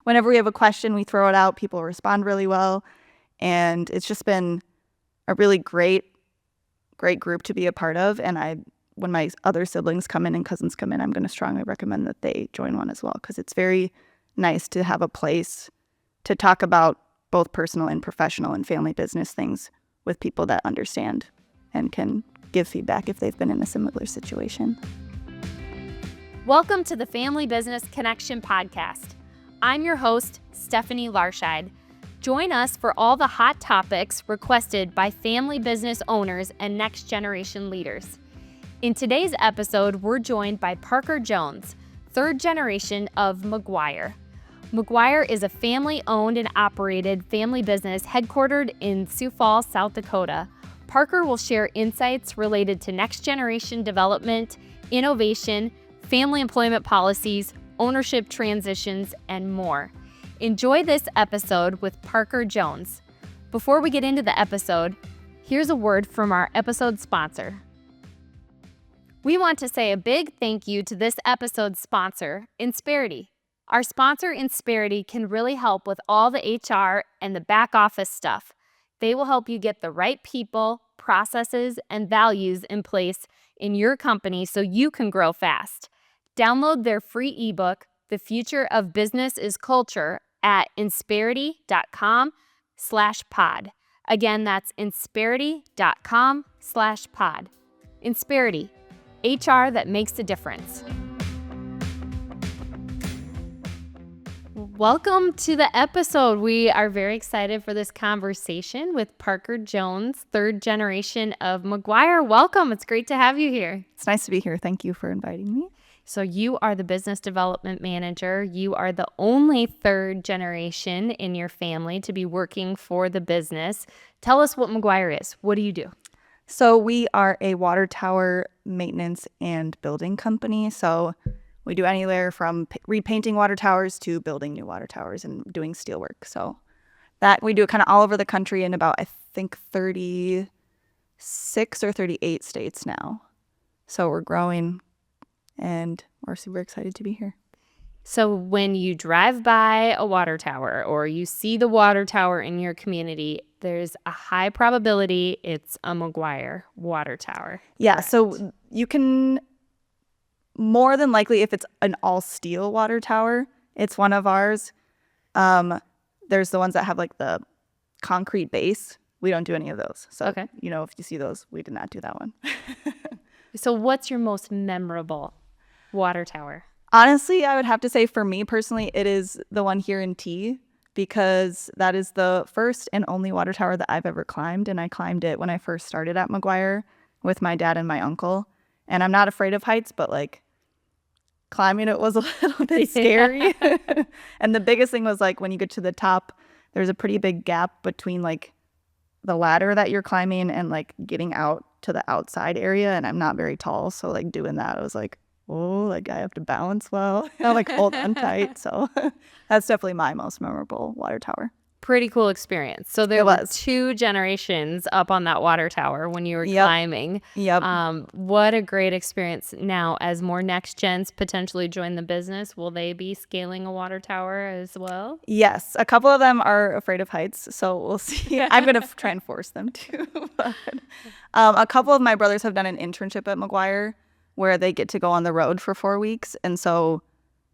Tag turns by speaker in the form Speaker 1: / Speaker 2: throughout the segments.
Speaker 1: whenever we have a question, we throw it out. People respond really well. And it's just been a really great group to be a part of. And when my other siblings come in and cousins come in, I'm going to strongly recommend that they join one as well, because it's very nice to have a place to talk about both personal and professional and family business things with people that understand and can give feedback if they've been in a similar situation.
Speaker 2: Welcome to the Family Business Connection podcast. I'm your host, Stephanie Larscheid. Join us for all the hot topics requested by family business owners and next generation leaders. In today's episode, we're joined by Parker Jones, third generation of Maguire. Maguire is a family-owned and operated family business headquartered in Sioux Falls, South Dakota. Parker will share insights related to next generation development, innovation, family employment policies, ownership transitions, and more. Enjoy this episode with Parker Jones. Before we get into the episode, here's a word from our episode sponsor. We want to say a big thank you to this episode's sponsor, Insperity. Our sponsor, Insperity, can really help with all the HR and the back office stuff. They will help you get the right people, processes, and values in place in your company so you can grow fast. Download their free ebook, The Future of Business is Culture, at insperity.com/pod. Again, that's insperity.com/pod. Insperity, HR that makes a difference. Welcome to the episode. We are very excited for this conversation with Parker Jones, third generation of Maguire. Welcome. It's great to have you here.
Speaker 1: It's nice to be here. Thank you for inviting me.
Speaker 2: So you are the business development manager. You are the only third generation in your family to be working for the business. Tell us what Maguire is. What do you do?
Speaker 1: So we are a water tower maintenance and building company. So we do anywhere from repainting water towers to building new water towers and doing steel work. So that we do it kind of all over the country in about, I think, 36 or 38 states now. So we're growing. And we're super excited to be here.
Speaker 2: So when you drive by a water tower or you see the water tower in your community, there's a high probability it's a Maguire water tower.
Speaker 1: Yeah,
Speaker 2: correct?
Speaker 1: So you can, more than likely, if it's an all-steel water tower, it's one of ours. There's the ones that have like the concrete base. We don't do any of those. So,
Speaker 2: okay.
Speaker 1: If you see those, we did not do that one.
Speaker 2: So what's your most memorable water tower?
Speaker 1: Honestly, I would have to say for me personally, it is the one here in T, because that is the first and only water tower that I've ever climbed. And I climbed it when I first started at Maguire with my dad and my uncle. And I'm not afraid of heights, but like climbing it was a little bit scary. And the biggest thing was like when you get to the top, there's a pretty big gap between like the ladder that you're climbing and like getting out to the outside area. And I'm not very tall. So like doing that, I was like, oh, like I have to balance well. I like hold on tight. So that's definitely my most memorable water tower.
Speaker 2: Pretty cool experience. So there were two generations up on that water tower when you were climbing.
Speaker 1: Yep.
Speaker 2: What a great experience. Now, as more next gens potentially join the business, will they be scaling a water tower as well?
Speaker 1: Yes. A couple of them are afraid of heights, so we'll see. I'm going to try and force them to. But, a couple of my brothers have done an internship at Maguire where they get to go on the road for 4 weeks. And so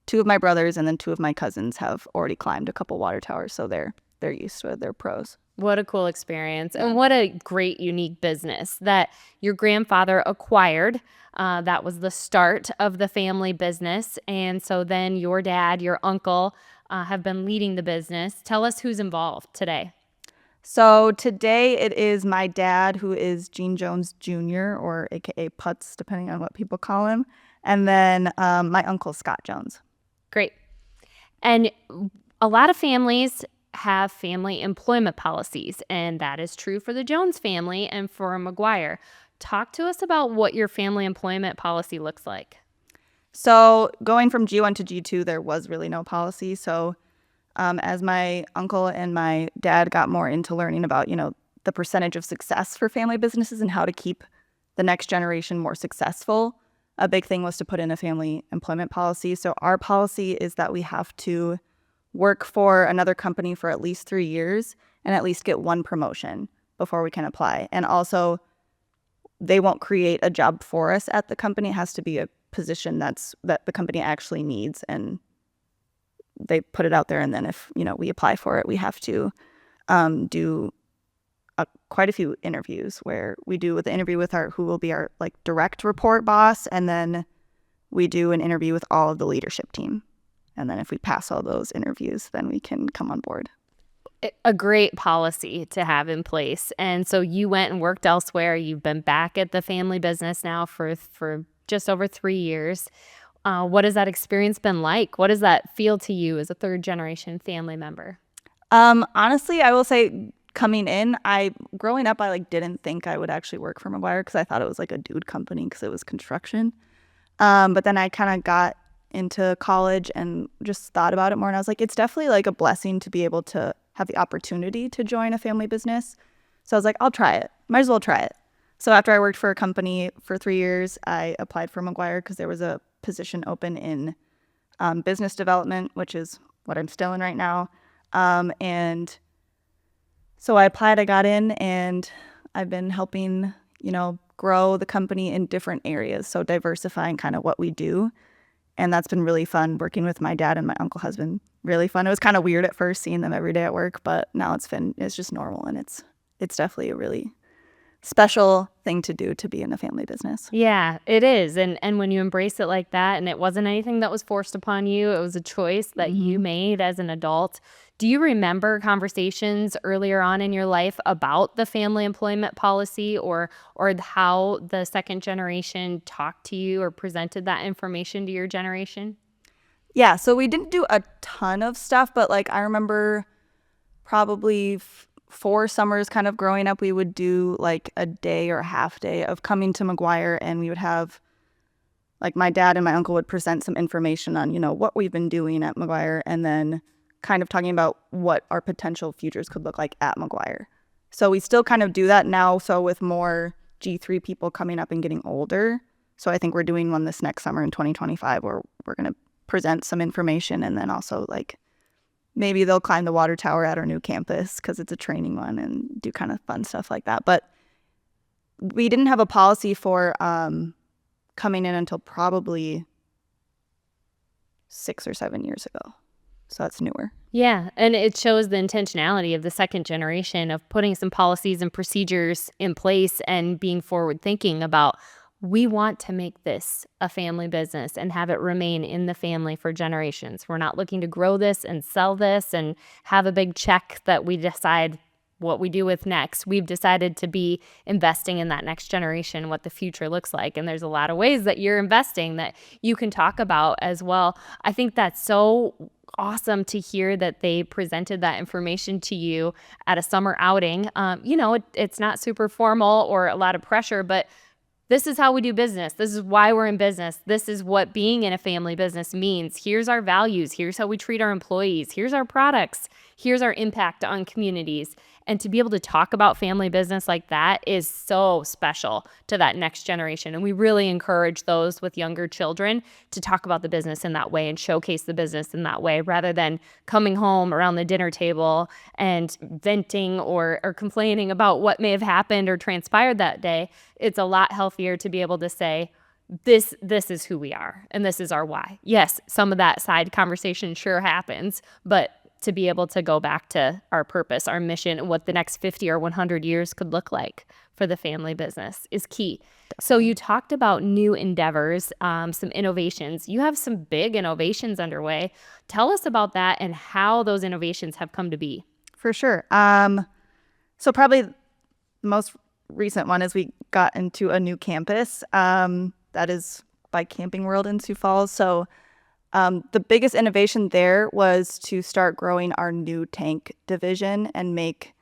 Speaker 1: 2 of my brothers and then 2 of my cousins have already climbed a couple water towers. So they're used to it. They're pros.
Speaker 2: What a cool experience. And what a great, unique business that your grandfather acquired. That was the start of the family business. And so then your dad, your uncle have been leading the business. Tell us who's involved today.
Speaker 1: So today it is my dad, who is Gene Jones Jr., or AKA Putz, depending on what people call him. And then my uncle, Scott Jones.
Speaker 2: Great. And a lot of families have family employment policies, and that is true for the Jones family and for Maguire. Talk to us about what your family employment policy looks like.
Speaker 1: So going from G1 to G2, there was really no policy. So as my uncle and my dad got more into learning about, the percentage of success for family businesses and how to keep the next generation more successful, a big thing was to put in a family employment policy. So our policy is that we have to work for another company for at least 3 years and at least get one promotion before we can apply. And also, they won't create a job for us at the company. It has to be a position that the company actually needs, and they put it out there. And then if we apply for it, we have to do quite a few interviews, where we do the interview with who will be our like direct report boss, and then we do an interview with all of the leadership team. And then if we pass all those interviews, then we can come on board.
Speaker 2: A great policy to have in place. And so you went and worked elsewhere. You've been back at the family business now for just over 3 years. What has that experience been like? What does that feel to you as a third generation family member?
Speaker 1: Honestly, I will say, coming in, growing up, I didn't think I would actually work for Maguire, because I thought it was like a dude company because it was construction. But then I kind of got into college and just thought about it more, and I was like, it's definitely like a blessing to be able to have the opportunity to join a family business. So I was like, I'll try it. Might as well try it. So after I worked for a company for 3 years, I applied for Maguire because there was a position open in business development, which is what I'm still in right now. And so I applied, I got in, and I've been helping, grow the company in different areas. So diversifying kind of what we do. And that's been really fun. Working with my dad and my uncle has been really fun. It was kind of weird at first seeing them every day at work, but now it's just normal, and it's definitely a really special thing to do, to be in a family business.
Speaker 2: Yeah, it is. And when you embrace it like that, and it wasn't anything that was forced upon you, it was a choice that you made as an adult. Do you remember conversations earlier on in your life about the family employment policy, or how the second generation talked to you or presented that information to your generation?
Speaker 1: Yeah, so we didn't do a ton of stuff, but I remember probably 4 summers kind of growing up, we would do a day or a half day of coming to Maguire, and we would have my dad and my uncle would present some information on, what we've been doing at Maguire, and then kind of talking about what our potential futures could look like at Maguire. So we still kind of do that now, so with more G3 people coming up and getting older. So I think we're doing one this next summer in 2025, where we're going to present some information, and then also maybe they'll climb the water tower at our new campus because it's a training one, and do kind of fun stuff like that. But we didn't have a policy for coming in until probably 6 or 7 years ago. So that's newer.
Speaker 2: Yeah, and it shows the intentionality of the second generation of putting some policies and procedures in place and being forward thinking about, we want to make this a family business and have it remain in the family for generations. We're not looking to grow this and sell this and have a big check that we decide what we do with next. We've decided to be investing in that next generation, what the future looks like. And there's a lot of ways that you're investing that you can talk about as well. I think that's so awesome to hear that they presented that information to you at a summer outing. It's not super formal or a lot of pressure, but this is how we do business. This is why we're in business. This is what being in a family business means. Here's our values. Here's how we treat our employees. Here's our products. Here's our impact on communities. And to be able to talk about family business like that is so special to that next generation. And we really encourage those with younger children to talk about the business in that way and showcase the business in that way, rather than coming home around the dinner table and venting or complaining about what may have happened or transpired that day. It's a lot healthier to be able to say, this is who we are, and this is our why. Yes, some of that side conversation sure happens, but to be able to go back to our purpose, our mission, and what the next 50 or 100 years could look like for the family business is key. So you talked about new endeavors, some innovations. You have some big innovations underway. Tell us about that and how those innovations have come to be.
Speaker 1: For sure. So probably the most recent one is we got into a new campus that is by Camping World in Sioux Falls. So the biggest innovation there was to start growing our new tank division and make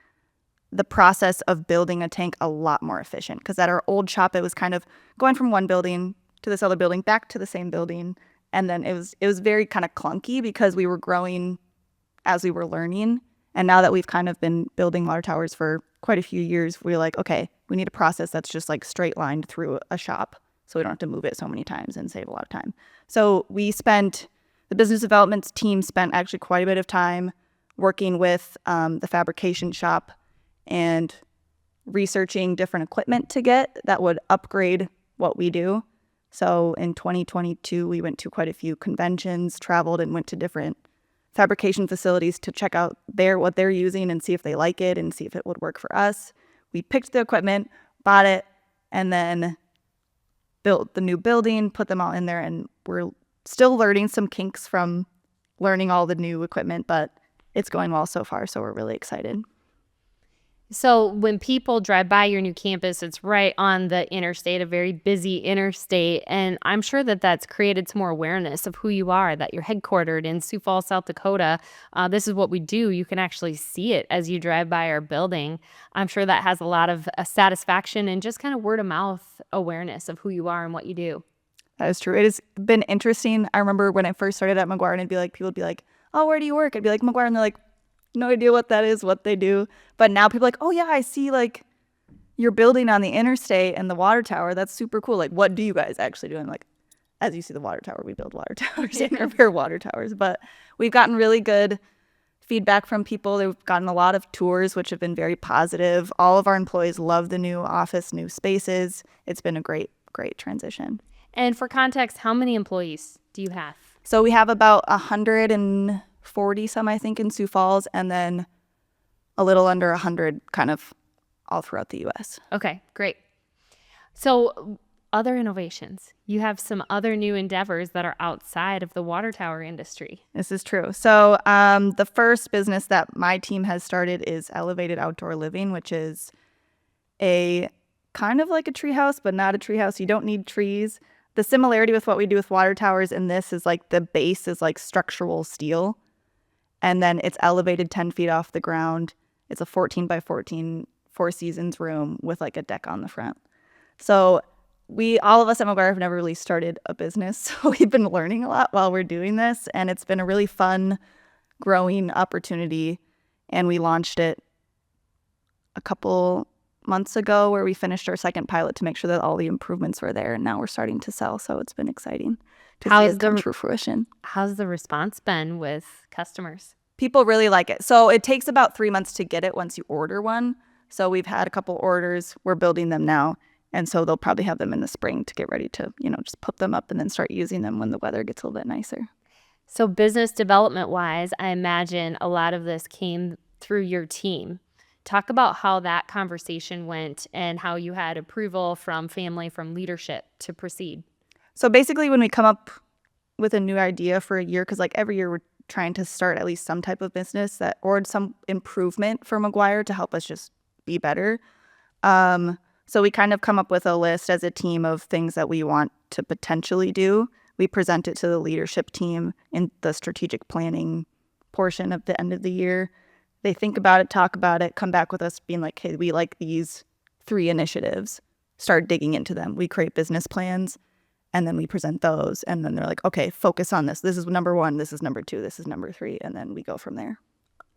Speaker 1: the process of building a tank a lot more efficient. Because at our old shop, it was kind of going from one building to this other building, back to the same building. And then it was very kind of clunky because we were growing as we were learning. And now that we've kind of been building water towers for quite a few years, we're like, okay, we need a process that's just straight lined through a shop, so we don't have to move it so many times and save a lot of time. So we spent The business development team spent actually quite a bit of time working with the fabrication shop and researching different equipment to get that would upgrade what we do. So in 2022, we went to quite a few conventions, traveled and went to different fabrication facilities to check out what they're using and see if they like it and see if it would work for us. We picked the equipment, bought it, and then built the new building, put them all in there, and we're still learning some kinks from learning all the new equipment, but it's going well so far, so we're really excited.
Speaker 2: So when people drive by your new campus, it's right on the interstate, a very busy interstate. And I'm sure that that's created some more awareness of who you are, that you're headquartered in Sioux Falls, South Dakota. This is what we do. You can actually see it as you drive by our building. I'm sure that has a lot of satisfaction and just kind of word of mouth awareness of who you are and what you do.
Speaker 1: That is true. It has been interesting. I remember when I first started at Maguire, and people would be like, oh, where do you work? I'd be like, Maguire. And they're like, no idea what that is, what they do. But now people are like, oh yeah, I see like your building on the interstate and the water tower. That's super cool. Like, what do you guys actually do? And like, as you see the water tower, we build water towers and repair water towers. But we've gotten really good feedback from people. They've gotten a lot of tours, which have been very positive. All of our employees love the new office, new spaces. It's been a great transition.
Speaker 2: And for context, how many employees do you have?
Speaker 1: So we have about 140 some, I think, in Sioux Falls, and then a little under 100 kind of all throughout the U.S.
Speaker 2: Okay, great. So other innovations. You have some other new endeavors that are outside of the water tower industry.
Speaker 1: This is true. So the first business that my team has started is Elevated Outdoor Living, which is a kind of like a treehouse, but not a treehouse. You don't need trees. The similarity with what we do with water towers in this is like the base is like structural steel, and then it's elevated 10 feet off the ground. It's a 14 by 14 Four Seasons room with like a deck on the front. So all of us at Maguire have never really started a business. So we've been learning a lot while we're doing this, and it's been a really fun, growing opportunity. And we launched it a couple months ago where we finished our second pilot to make sure that all the improvements were there, and now we're starting to sell. So it's been exciting to see it come to fruition.
Speaker 2: How's the response been with customers?
Speaker 1: People really like it. So it takes about 3 months to get it once you order one. So we've had a couple orders. We're building them now. And so they'll probably have them in the spring to get ready to, just put them up and then start using them when the weather gets a little bit nicer.
Speaker 2: So business development wise, I imagine a lot of this came through your team. Talk about how that conversation went and how you had approval from family, from leadership to proceed.
Speaker 1: So basically when we come up with a new idea for a year, because like every year we're trying to start at least some type of business or some improvement for Maguire to help us just be better. So we kind of come up with a list as a team of things that we want to potentially do. We present it to the leadership team in the strategic planning portion of the end of the year. They think about it, talk about it, come back with us being like, hey, we like these 3 initiatives. Start digging into them. We create business plans, and then we present those. And then they're like, okay, focus on this. This is number 1. This is number 2. This is number 3. And then we go from there.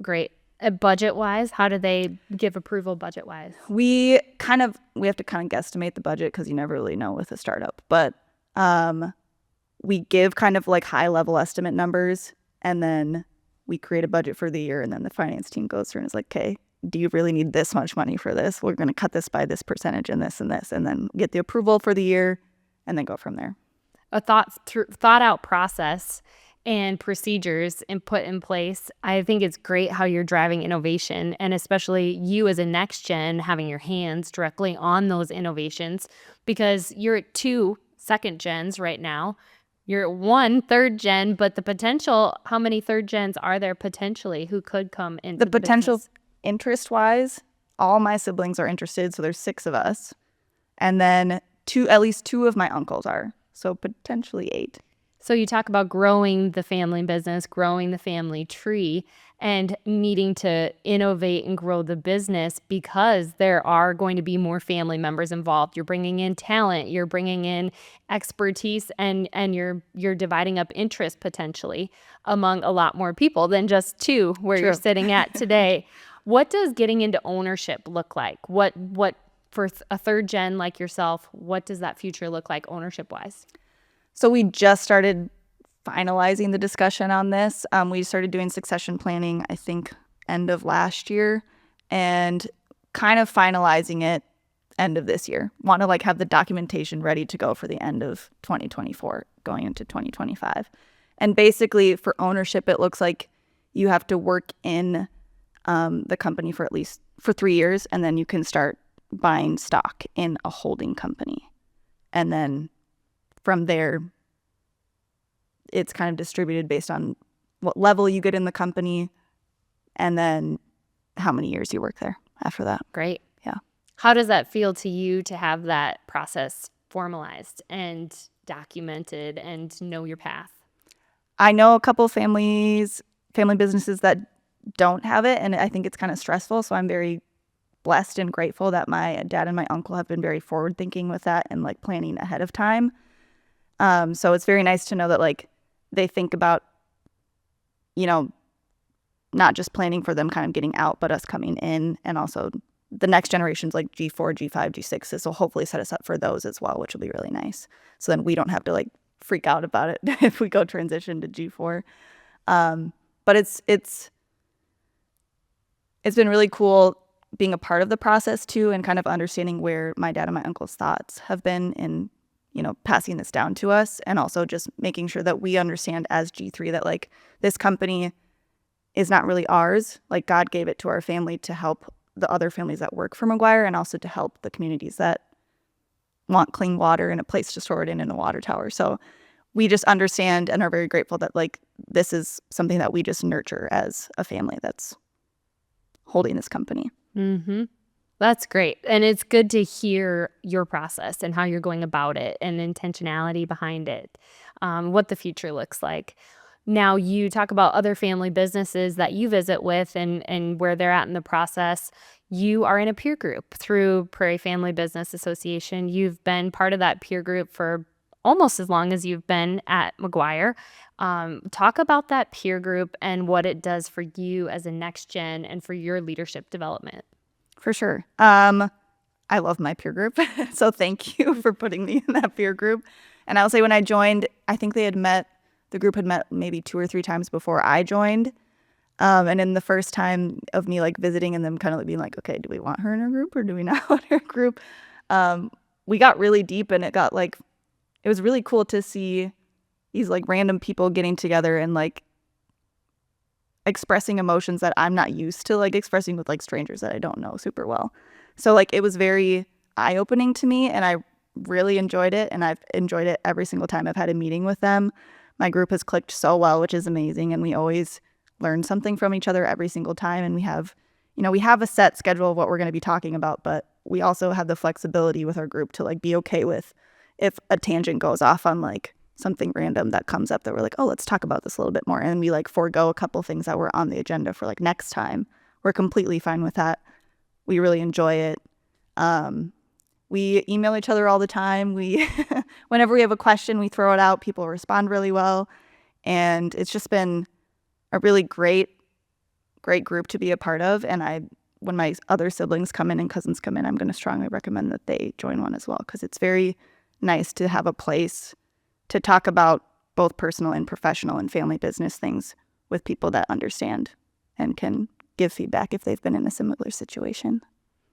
Speaker 2: Great. Budget-wise, how do they give approval budget-wise?
Speaker 1: We have to kind of guesstimate the budget because you never really know with a startup. But we give kind of like high-level estimate numbers, and then we create a budget for the year, and then the finance team goes through and is like, okay, do you really need this much money for this? We're going to cut this by this percentage and this, and then get the approval for the year, and then go from there.
Speaker 2: A thought-out process and procedures and put in place. I think it's great how you're driving innovation, and especially you as a next gen having your hands directly on those innovations, because you're at 2 second gens right now. You're at 1 third gen, but the potential, how many third gens are there potentially who could come into the
Speaker 1: potential
Speaker 2: business?
Speaker 1: Interest-wise, all my siblings are interested, so there's 6 of us. And then at least 2 of my uncles are, so potentially 8.
Speaker 2: So you talk about growing the family business, growing the family tree, and needing to innovate and grow the business because there are going to be more family members involved. You're bringing in talent, you're bringing in expertise, and you're dividing up interest potentially among a lot more people than just 2 where
Speaker 1: True.
Speaker 2: You're sitting at today. What does getting into ownership look like? What for a third gen like yourself, what does that future look like ownership wise?
Speaker 1: So we just started finalizing the discussion on this. We started doing succession planning, I think, end of last year, and kind of finalizing it end of this year. Want to like have the documentation ready to go for the end of 2024, going into 2025. And basically for ownership, it looks like you have to work in the company for at least for 3 years, and then you can start buying stock in a holding company. And then from there, it's kind of distributed based on what level you get in the company and then how many years you work there after that.
Speaker 2: Great.
Speaker 1: Yeah.
Speaker 2: How does that feel to you to have that process formalized and documented and know your path?
Speaker 1: I know a couple family businesses that don't have it, and I think it's kind of stressful. So I'm very blessed and grateful that my dad and my uncle have been very forward thinking with that and like planning ahead of time. So it's very nice to know that like they think about, not just planning for them kind of getting out, but us coming in, and also the next generations like G4, G5, G6. This will hopefully set us up for those as well, which will be really nice. So then we don't have to like freak out about it if we go transition to G4. But it's been really cool being a part of the process too, and kind of understanding where my dad and my uncle's thoughts have been in, passing this down to us, and also just making sure that we understand as G3 that like this company is not really ours. Like God gave it to our family to help the other families that work for Maguire, and also to help the communities that want clean water and a place to store it in a water tower. So we just understand and are very grateful that like this is something that we just nurture as a family that's holding this company.
Speaker 2: Mm-hmm. That's great. And it's good to hear your process and how you're going about it and intentionality behind it, what the future looks like. Now, you talk about other family businesses that you visit with and where they're at in the process. You are in a peer group through Prairie Family Business Association. You've been part of that peer group for almost as long as you've been at Maguire. Talk about that peer group and what it does for you as a next gen and for your leadership development.
Speaker 1: For sure. I love my peer group. So thank you for putting me in that peer group. And I'll say when I joined, I think the group had met maybe 2 or 3 times before I joined. And in the first time of me like visiting and them kind of being like, okay, do we want her in our group or do we not want her in our group? We got really deep, and it was really cool to see these like random people getting together and like expressing emotions that I'm not used to like expressing with like strangers that I don't know super well. So like it was very eye-opening to me, and I really enjoyed it, and I've enjoyed it every single time I've had a meeting with them. My group has clicked so well, which is amazing, and we always learn something from each other every single time. And we have a set schedule of what we're going to be talking about, but we also have the flexibility with our group to like be okay with if a tangent goes off on like something random that comes up that we're like, oh, let's talk about this a little bit more. And we like forego a couple things that were on the agenda for like next time. We're completely fine with that. We really enjoy it. We email each other all the time. Whenever we have a question, we throw it out. People respond really well. And it's just been a really great group to be a part of. And when my other siblings come in and cousins come in, I'm going to strongly recommend that they join one as well, because it's very nice to have a place to talk about both personal and professional and family business things with people that understand and can give feedback if they've been in a similar situation.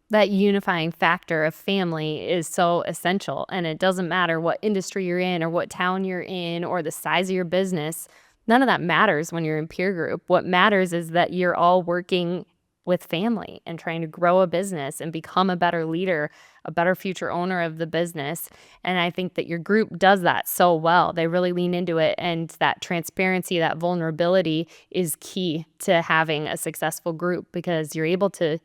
Speaker 2: That unifying factor of family is so essential, and it doesn't matter what industry you're in or what town you're in or the size of your business. None of that matters when you're in peer group. What matters is that you're all working with family and trying to grow a business and become a better leader, a better future owner of the business. And I think that your group does that so well. They really lean into it. And that transparency, that vulnerability is key to having a successful group, because you're able to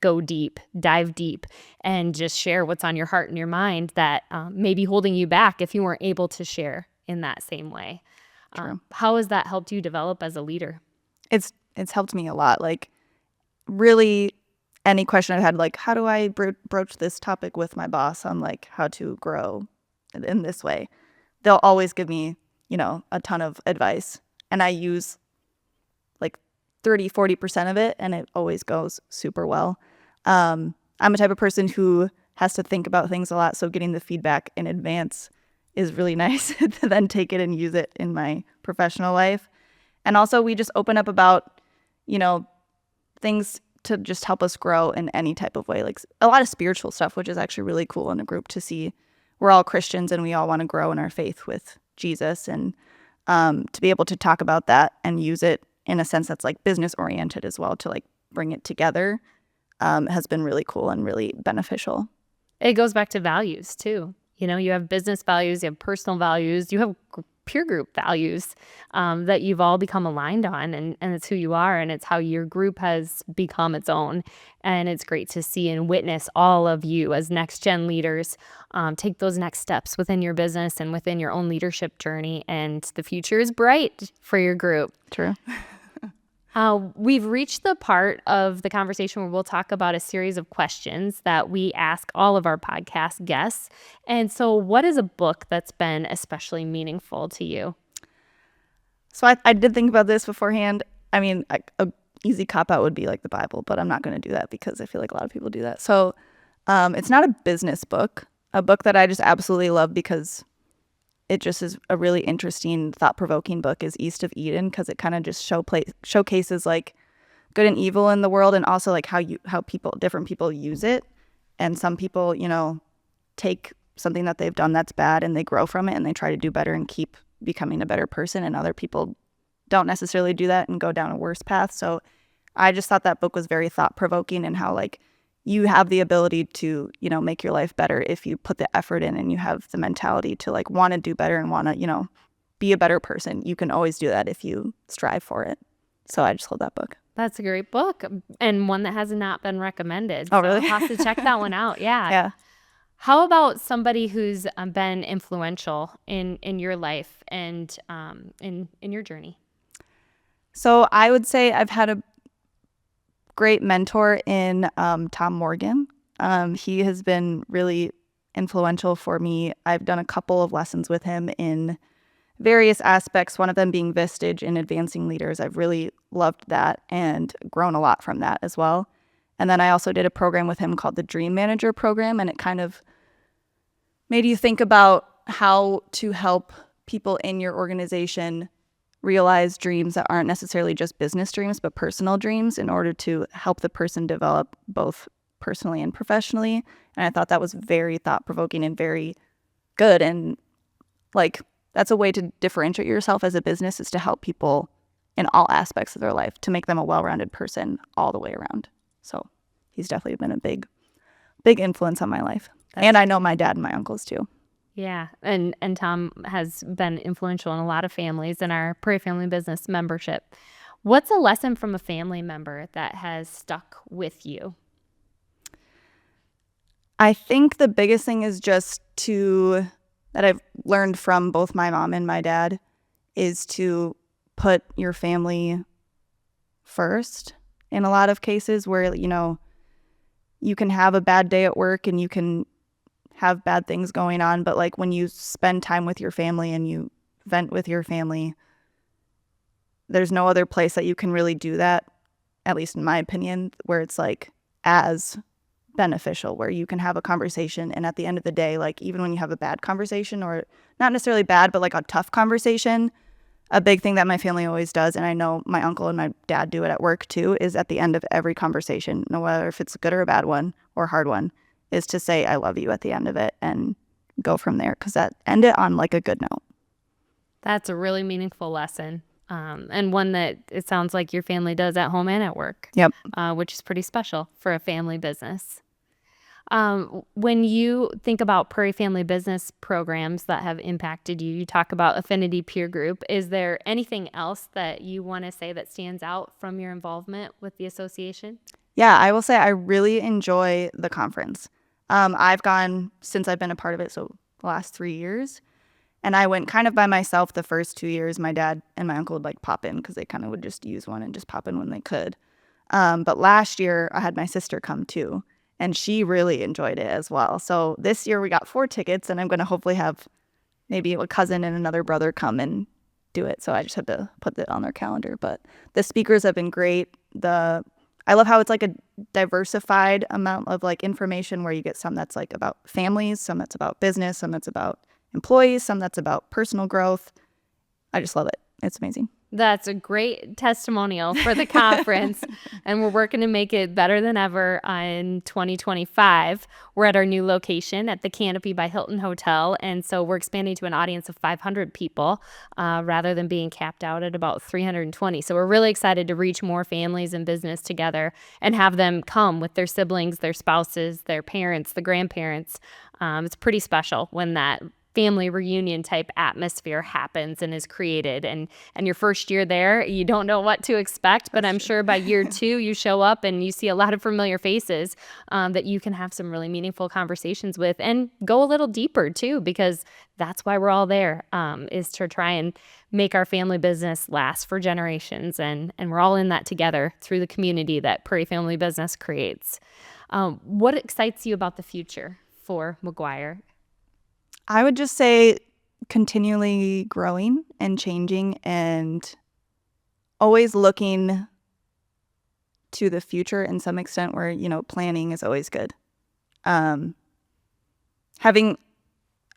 Speaker 2: go deep, dive deep, and just share what's on your heart and your mind that may be holding you back if you weren't able to share in that same way. How has that helped you develop as a leader?
Speaker 1: It's helped me a lot. Like, really, any question I've had, like, how do I broach this topic with my boss on like how to grow in this way? They'll always give me, a ton of advice, and I use like 30-40% of it, and it always goes super well. I'm a type of person who has to think about things a lot, so getting the feedback in advance is really nice to then take it and use it in my professional life. And also we just open up about, things to just help us grow in any type of way, like a lot of spiritual stuff, which is actually really cool in a group to see. We're all Christians and we all want to grow in our faith with Jesus, and to be able to talk about that and use it in a sense that's like business oriented as well, to like bring it together, has been really cool and really beneficial.
Speaker 2: It goes back to values too. You have business values, you have personal values, you have peer group values that you've all become aligned on, and it's who you are, and it's how your group has become its own. And it's great to see and witness all of you as next gen leaders take those next steps within your business and within your own leadership journey. And the future is bright for your group.
Speaker 1: True.
Speaker 2: We've reached the part of the conversation where we'll talk about a series of questions that we ask all of our podcast guests. And so what is a book that's been especially meaningful to you?
Speaker 1: So I did think about this beforehand. I mean, a easy cop-out would be like the Bible, but I'm not going to do that because I feel like a lot of people do that. So it's not a business book. A book that I just absolutely love because it just is a really interesting, thought-provoking book is East of Eden, because it kind of just showcases like good and evil in the world, and also like how different people use it. And some people, take something that they've done that's bad and they grow from it and they try to do better and keep becoming a better person. And other people don't necessarily do that and go down a worse path. So I just thought that book was very thought-provoking, and how like you have the ability to, make your life better if you put the effort in and you have the mentality to like want to do better and want to, be a better person. You can always do that if you strive for it. So I just love that book.
Speaker 2: That's a great book, and one that has not been recommended.
Speaker 1: Oh, really?
Speaker 2: I'll have to check that one out. Yeah.
Speaker 1: Yeah.
Speaker 2: How about somebody who's been influential in your life and in your journey?
Speaker 1: So I would say I've had a great mentor in Tom Morgan. He has been really influential for me. I've done a couple of lessons with him in various aspects, one of them being Vistage in advancing leaders. I've really loved that and grown a lot from that as well. And then I also did a program with him called the Dream Manager program, and it kind of made you think about how to help people in your organization realize dreams that aren't necessarily just business dreams, but personal dreams, in order to help the person develop both personally and professionally. And I thought that was very thought-provoking and very good. And like, that's a way to differentiate yourself as a business, is to help people in all aspects of their life, to make them a well-rounded person all the way around. So he's definitely been a big influence on my life. And I know my dad and my uncles too.
Speaker 2: Yeah. And Tom has been influential in a lot of families in our Prairie Family Business membership. What's a lesson from a family member that has stuck with you?
Speaker 1: I think the biggest thing is just that I've learned from both my mom and my dad is to put your family first in a lot of cases where, you can have a bad day at work and you can have bad things going on, but like when you spend time with your family and you vent with your family, there's no other place that you can really do that, at least in my opinion, where it's like as beneficial, where you can have a conversation, and at the end of the day, like even when you have a bad conversation, or not necessarily bad, but like a tough conversation, a big thing that my family always does, and I know my uncle and my dad do it at work too, is at the end of every conversation, no matter if it's a good or a bad one or a hard one, is to say I love you at the end of it and go from there, because that end it on like a good note. That's
Speaker 2: a really meaningful lesson, and one that it sounds like your family does at home and at work.
Speaker 1: Yep.
Speaker 2: Which is pretty special for a family business. When you think about Prairie Family Business programs that have impacted you, you talk about Affinity Peer Group. Is there anything else that you want to say that stands out from your involvement with the association?
Speaker 1: Yeah, I will say I really enjoy the conference. I've gone since I've been a part of it, so the last 3 years. And I went kind of by myself the first 2 years. My dad and my uncle would like pop in because they kind of would just use one and just pop in when they could. But last year I had my sister come too, and she really enjoyed it as well. So this year we got 4 tickets, and I'm going to hopefully have maybe a cousin and another brother come and do it. So I just had to put it on their calendar. But the speakers have been great. I love how it's like a diversified amount of like information, where you get some that's like about families, some that's about business, some that's about employees, some that's about personal growth. I just love it. It's amazing.
Speaker 2: That's a great testimonial for the conference, and we're working to make it better than ever in 2025. We're at our new location at the Canopy by Hilton Hotel, and so we're expanding to an audience of 500 people rather than being capped out at about 320. So we're really excited to reach more families and business together and have them come with their siblings, their spouses, their parents, the grandparents. It's pretty special when that family reunion type atmosphere happens and is created, and your first year there, you don't know what to expect, but I'm sure by year 2 you show up and you see a lot of familiar faces that you can have some really meaningful conversations with and go a little deeper too, because that's why we're all there, is to try and make our family business last for generations, and we're all in that together through the community that Prairie Family Business creates. What excites you about the future for Maguire?
Speaker 1: I would just say continually growing and changing and always looking to the future in some extent where, planning is always good. Having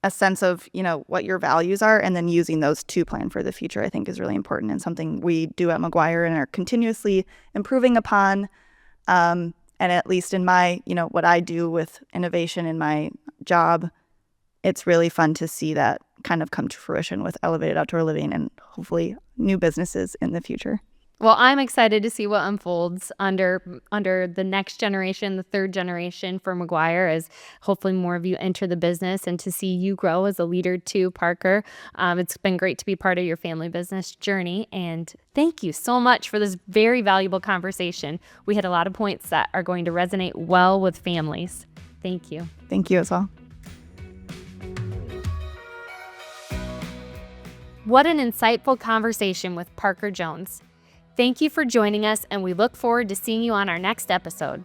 Speaker 1: a sense of, what your values are and then using those to plan for the future, I think is really important and something we do at Maguire and are continuously improving upon. And at least in my, what I do with innovation in my job, it's really fun to see that kind of come to fruition with elevated outdoor living and hopefully new businesses in the future.
Speaker 2: Well, I'm excited to see what unfolds under the next generation, the third generation for Maguire, as hopefully more of you enter the business and to see you grow as a leader too, Parker. It's been great to be part of your family business journey, and thank you so much for this very valuable conversation. We had a lot of points that are going to resonate well with families. Thank you.
Speaker 1: Thank you as well.
Speaker 2: What an insightful conversation with Parker Jones. Thank you for joining us, and we look forward to seeing you on our next episode.